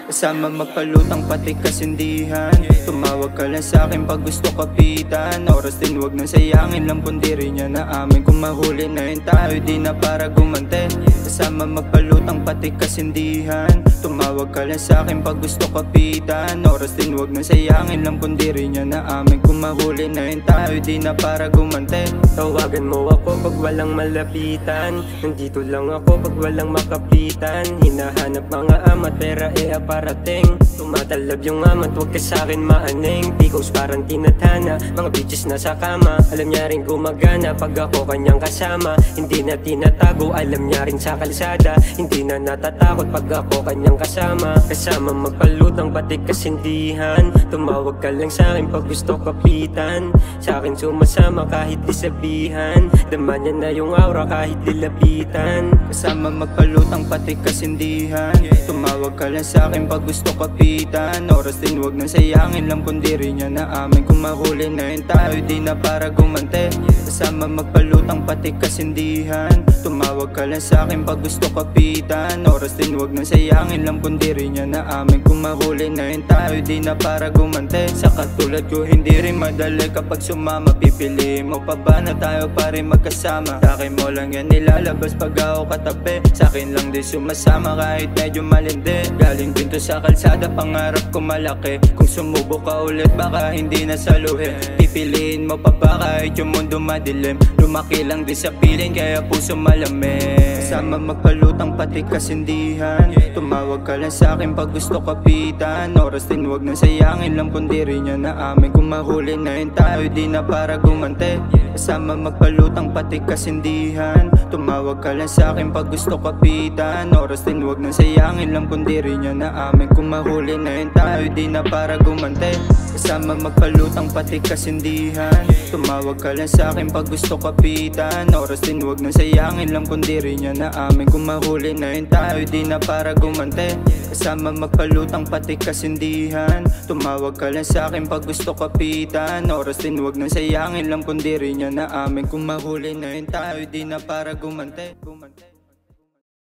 Kasama magpalutang pati kasindihan. Tumawag ka lang sa'kin pag gusto kapitan. Oras din wag nang sayangin lang pundiri niya na amin. Kung mahuli na yun tayo di na para gumante. Kasama magpalutang pati kasindihan. Tumawag ka lang sa'kin pag gusto kapitan. Oras din wag nang sayangin lang pundiri niya na amin. Kung mahuli na yun tayo di na para gumante. Tawagan mo ako pag walang malapitan. Nandito lang ako pag walang makapitan. Hinahanap mga amat pera aparating. Tumatalab yung amat wag ka sa'kin maaning. Picos parang tinatana, mga bitches na sa kama. Alam niya rin gumagana pag ako kanyang kasama. Hindi na tinatago, alam niya rin sa kalsada. Hindi na natatakot pag ako kanyang kasama. Kasama magpalutang pati kasindihan. Tumawag ka lang sa'kin pag gusto kapitan. Sa'kin sumasama kahit di sabihan. Dama niya na yung aura kahit dilapitan. Kasama magpalutang pati kasindihan. Tumawag ka lang sa'kin pag gusto kapitan. Oras din wag nang sayangin lang pundiri niya na amin. Kung mahuli na yun tayo di na para gumante. Kasama magpalutang pati kasindihan. Tumawag ka lang sa'kin pag gusto kapitan. Oras din wag nang sayangin lang pundiri niya na amin. Kung mahuli na yun tayo di na para gumante. Sa katulad ko hindi rin madali kapag sumama. Pipiliin mo pa ba na tayo pa rin magkasama? Sa'kin mo lang yan nilalabas pag ako katabi. Sa'kin lang di sumasama kahit medyo malindi. Galing din to sa kalsada, pangarap ko malaki. Kung sumubok ka ulit baka hindi na saluhin. Pipiliin mo pa ba kahit yung mundo madilim? Lumaki lang din sa piling kaya puso malamig. Kasama magpalutang pati kasindihan. Tumawag ka lang sa'kin pag gusto kapitan. Oras din wag nang sayangin lang pundiri niya na amin. Kung mahuli na yun tayo di na para gumante. Kasama magpalutang pati kasindihan. Tumawag ka lang sa'kin pag gusto kapitan. Oras din wag nang sayangin lang pundiri niya na amin. Kung mahuli na yun tayo di na para gumante. Kasama magpalutang pati kasindihan. Tumawag ka lang sa'kin pag gusto kapitan. Oras din wag nang sayangin lang pundiri niya na amin. Kung mahuli na yun tayo di na para gumante. Kasama magpalutang pati kasindihan. Tumawag ka lang sa'kin pag gusto kapitan. Oras din wag nang sayangin lang pundiri niya na amin. Kung mahuli na yun tayo di na para gumante.